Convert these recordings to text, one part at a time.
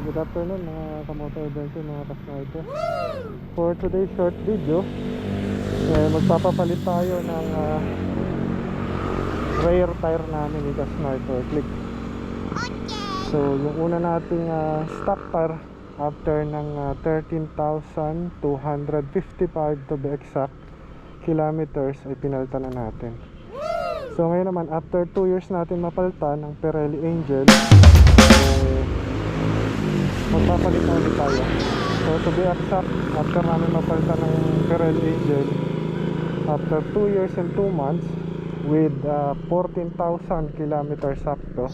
Good afternoon mga kamoto adventure, mga ka-sniper. For today's short video, magpapapalit tayo ng rear tire namin ni ka-sniper click. So yung una nating stock tire, after ng 13,255 to be exact kilometers, ay pinalitan na natin. So ngayon naman, after 2 years natin mapalitan ng Pirelli Angel, magpapalit na ulit tayo. So to be exact, after namin mapalitan ng Pirelli Angel, after 2 years and 2 months with 14,000 kilometers sakto,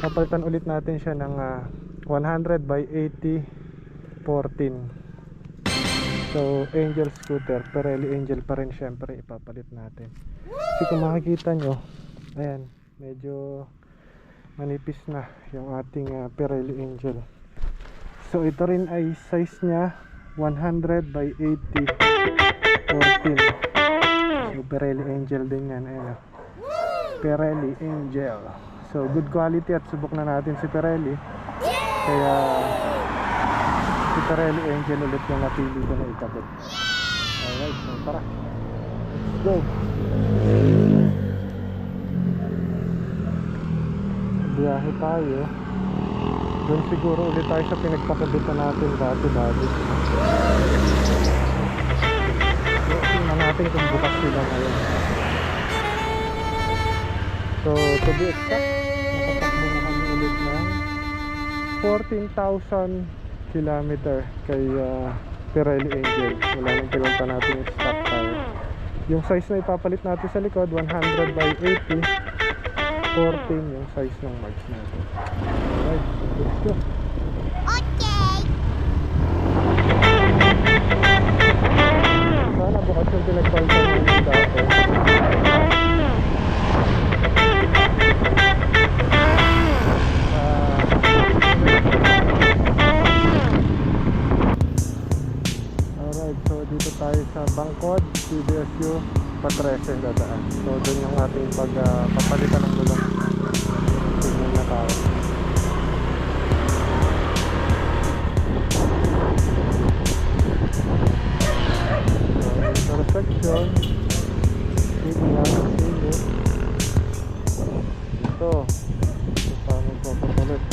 mapalitan ulit natin siya ng 100 by 80 14. So Angel scooter, Pirelli Angel pa rin syempre ipapalit natin. Kasi kung makikita nyo, ayan, medyo manipis na yung ating Pirelli Angel. So ito rin ay size nya 100 by 80 14. So Pirelli Angel din yan. Ayan, Pirelli Angel. So good quality at subok na natin si Pirelli. Kaya si Pirelli Angel ulit yung napili ko na ikabit. Alright, so tara, let's go. Biyahe tayo. Doon siguro ulit tayo sa pinagpakabitan natin dati. Tingnan natin kung bukas sila ngayon. So to be exact, nakatakbo na kami ulit ng 14,000 kilometer kay Pirelli Angel. Wala nang pinunta natin yung stock tire. Yung size na ipapalit natin sa likod, 100 by 80 14 yung size ng marks natin. Alright, let's go. Okay. Sana bukas yung pinagpalitan natin dati. Alright, so dito tayo sa Bangkod, CBSU Patrese dadaan. So doon yung ating papalitan ng gulong. Tingnan na tayo. So intersection, signal, signal. Ito tayo magpapapalit.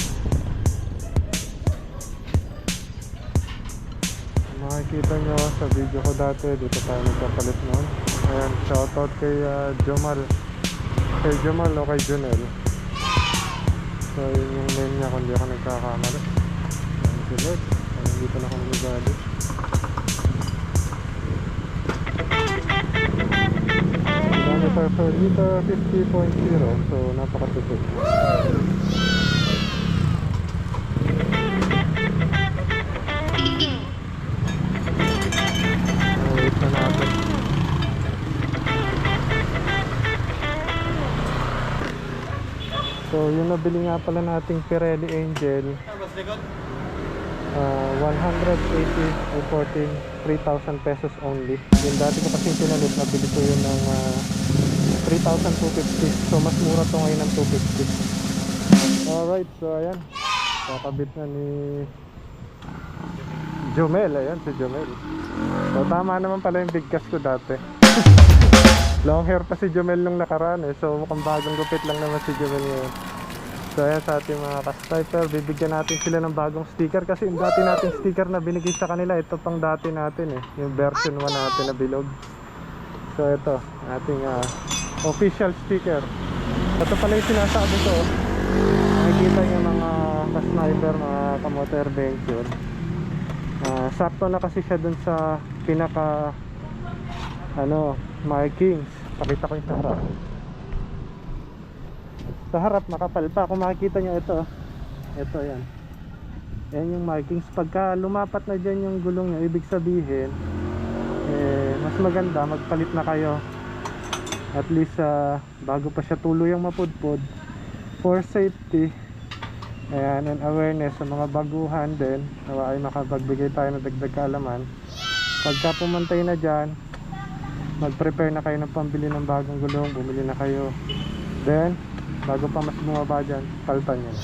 Makikita nyo sa video ko dati, dito tayo magpapalit noon. Ayan, shoutout kay Jomal. Kay Jomal o kay Junel. So yun yung name niya kung di ako nagkakamali. Ayan si Lord. Ayan, dito na kami nagalit. Kilometer per liter 50.0. So napakatipid. Wait na natin. So yung nabili nga pala nating Pirelli Angel, 180 or 3,000 pesos only. Yung dati ko kasi pinalit, nabili ko yun ng 3,250. So mas mura to ngayon ng 250. Alright, so ayan, kakabit na ni Jomel. Ayan si Jomel. So tama naman pala yung bigkas ko dati. Long hair pa si Jomel nung nakaraan eh. So mukhang bagong gupit lang naman si Jomel ngayon. So ayan, sa ating mga ka-sniper, bibigyan natin sila ng bagong sticker. Kasi yung dati nating sticker na binigay sa kanila, ito pang dati natin eh, yung version 1 natin na bilog. So ito, ating official sticker. Ito pala yung sinasabi ko. Nakikita nyo mga ka-sniper, mga kamotor adventure, sakto na kasi siya dun sa pinaka markings. Pakita ko yung sa harap. Sa harap makapal pa. Kung makikita nyo ito, yan. Yan yung markings. Pagka lumapat na dyan yung gulong nyo, ibig sabihin mas maganda magpalit na kayo. At least bago pa siya tuluyang mapudpod, for safety. Ayan, and awareness sa mga baguhan din, nawa ay makapagbigay tayo ng dagdag kaalaman. Pagka pumantay na dyan, mag-prepare na kayo ng pambili ng bagong gulong, bumili na kayo. Then bago pa mas bumaba dyan, palitan nyo na.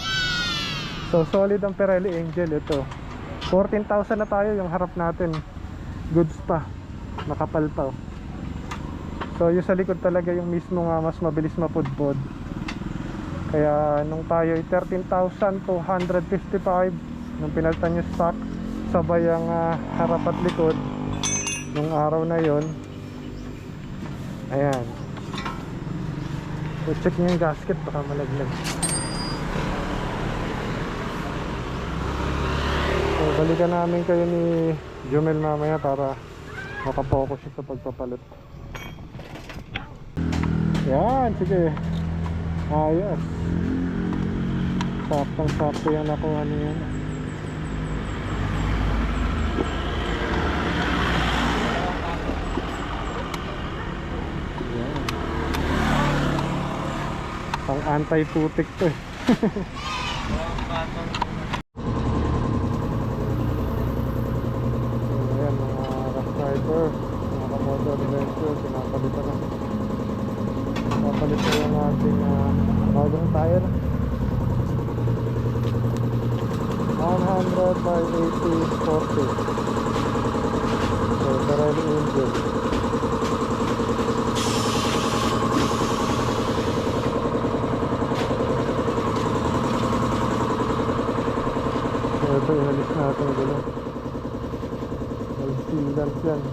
So solid ang Pirelli Angel ito. 14,000 na tayo yung harap natin. Goods pa. Makapal pa. So yung sa likod talaga yung mismo nga mas mabilis mapudpod. Kaya nung tayo ay 13,255 nung pinaltan yung stock, sabay ang harap at likod nung araw na yon. Ayan. So check nyo yung gasket, baka malaglag. So balikan namin kayo ni Jumel mamaya para makapokus siya sa pagpapalit. Yan, sige. Ayos. Saktong sakto yan ako ano yan. Yan. Pang anti-putik to eh. So ayan mga ka-striper, mga ka-motor adventure, pinapalitan na. Papalit ko yung ating bagong tire 100 by 80 40. So Pirelli Angel. So ito inalis natin gulong. May sealant yan.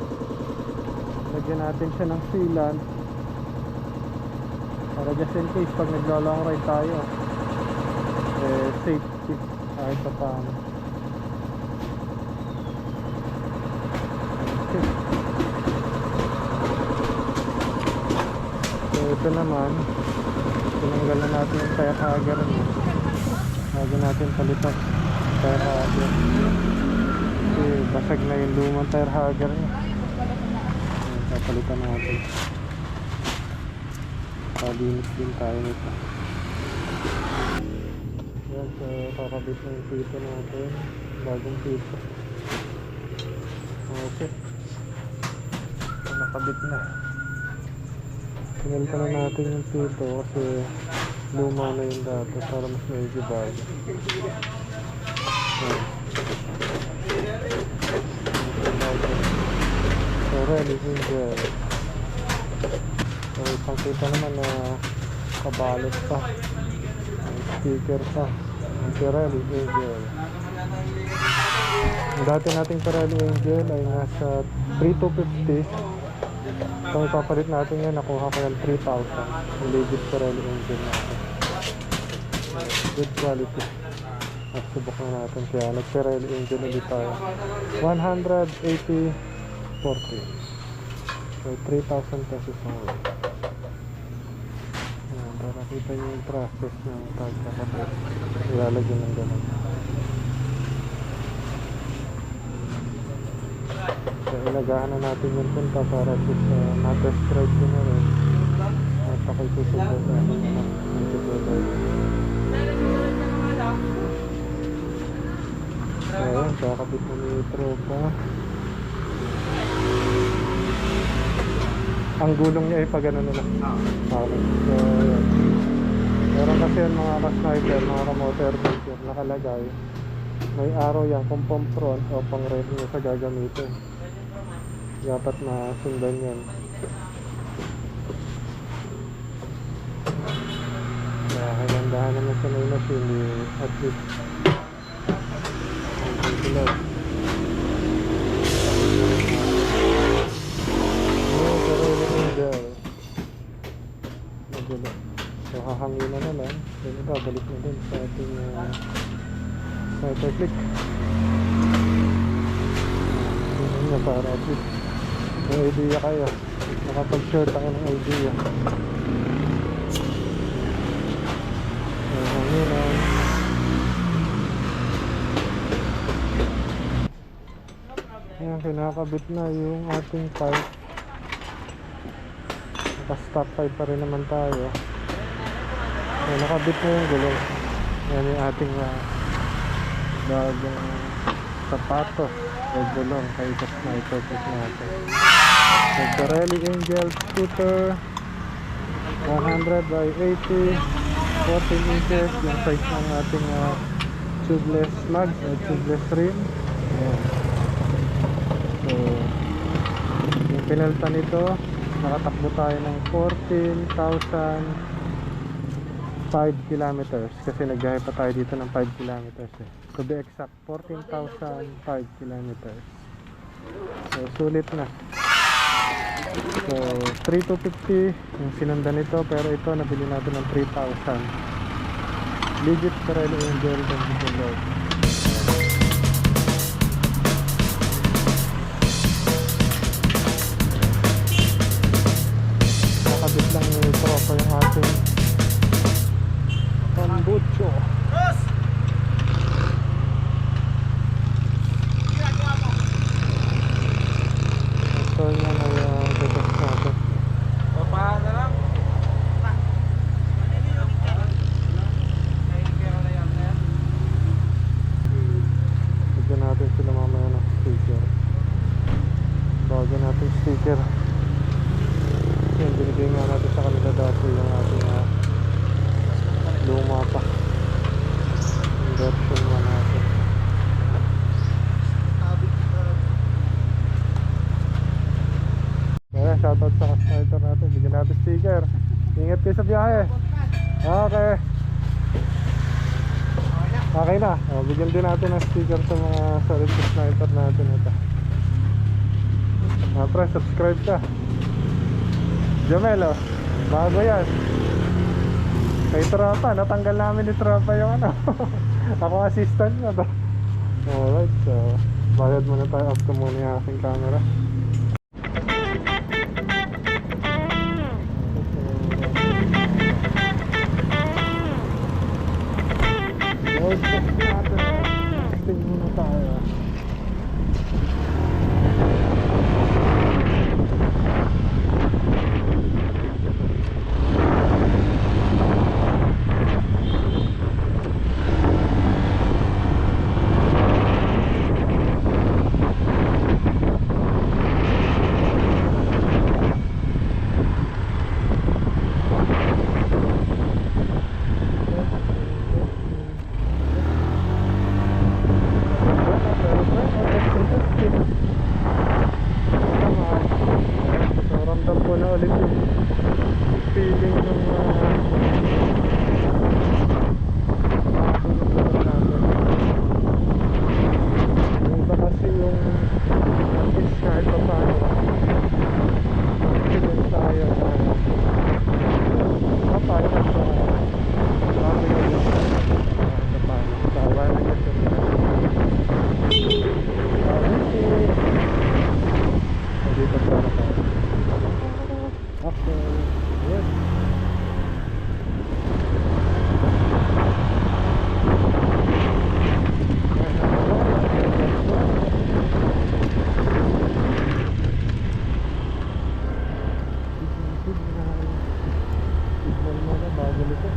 Lagyan natin siya ng sealant para just in case pag naglo-long ride tayo safety kahit pa paano. Okay. So ito naman tinanggal na natin yung tire hugger niya bago natin palitan tire hugger kasi basag na yung lumang tire hugger niya. Papalitan natin. Palinis din tayo nito. Yan, so kakabit na yung pito natin. Bagong pito. Okay. So, nakabit na. Tinalitan na natin yung pito kasi luma na yung dati para mas medyo bago. So ready Angel. So isang kita naman na kabalot pa, ang sticker pa, ang Pirelli Angel. Ang dati nating Pirelli Angel ay nasa 3,250. So ipapalit natin yan, nakuha ko yung 3,000 yung legit Pirelli Angel natin. Good quality. Nasubok na natin kaya nag Pirelli Angel ulit tayo. 180 40. So 3,000 pesos ang ulit. Ayan, para kita nyo yung process ng pagkakabit. Ilalagyan ng ganun. So ilagahan na natin yung punta para na-test drive ko na rin. At ako'y susunod na ng tutuloy. So ayan, kakabit na ni tropa. Ang gulong niya ay pag ano na lang. Okay. So ayan. Meron kasi yan mga ka-sniper, mga ka-motor adventure nakalagay. May arrow yan kung pang front o pang rear nyo sa gagamitin. Dapat masundan yan. Kaya hagandahan naman sa may machine at least ang pagkulad. Magulo. So hahangin na lang. Then babalik na din sa ating sniper click. Tingnan nyo para at least may idea kayo. Nakapag-share tayo ng idea. So hangin na. Ayan, kinakabit na yung ating pipe. Naka-stop pipe pa rin naman tayo. Ayan, nakabit na yung gulong. Ayan yung ating bagong sapatos o gulong kay sniper test natin. So, Pirelli Angel scooter 100 by 80 14 inches yung size ng ating tubeless mags or tubeless rim. Ayan. So, yung pinalta nito, nakatakbo tayo ng 14,005 kilometers kasi nagbiyahe pa tayo dito ng 5 kilometers eh. To be exact, 14,005 kilometers. So, sulit na. So, 3,250 yung sinunda nito, pero ito nabili natin ng 3,000. Legit Pirelli Angel, thank you Lord. Nakabit lang yung tropa yung ating kombucho. Ito niya na yung dedos natin. Bigyan natin sila mamaya ng sticker. Bagyan natin sticker. Yan, binigay nga natin sa kanila dati yung ating luma pa. Yung version 1 natin. Kaya shoutout sa customer natin. Bigyan natin sticker. Ingat kayo sa biyahe. Okay. Okay na. Bigyan din natin ng sticker sa mga solid sniper natin ito. Pre, subscribe ka. Jamel, bago yan. Kay Tropa, natanggal namin ni Tropa yung ano. Ako assistant na to. Alright, so bayad muna tayo. Off ko muna yung aking camera. Road check natin. Testing muna tayo. So, ramdam ko na ulit yung feeling ng yung iba kasi yung is kahit pa paano feeling tayo na kapag sa marami na yun sa paano tawa na kasi dito para tayo. Okay. Yes. Signal mo na bago nito.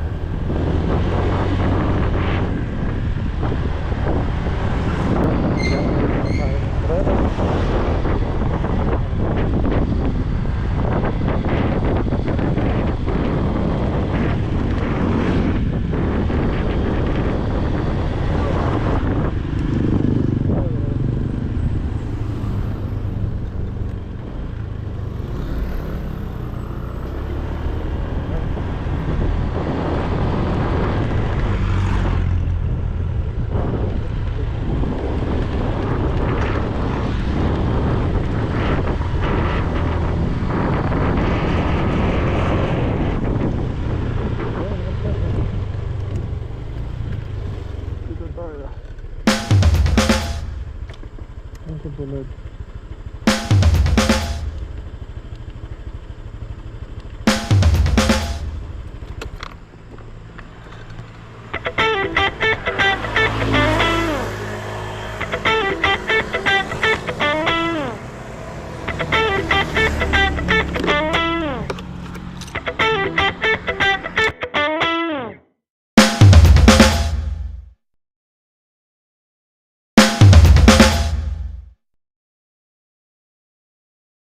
Thank you, Lord.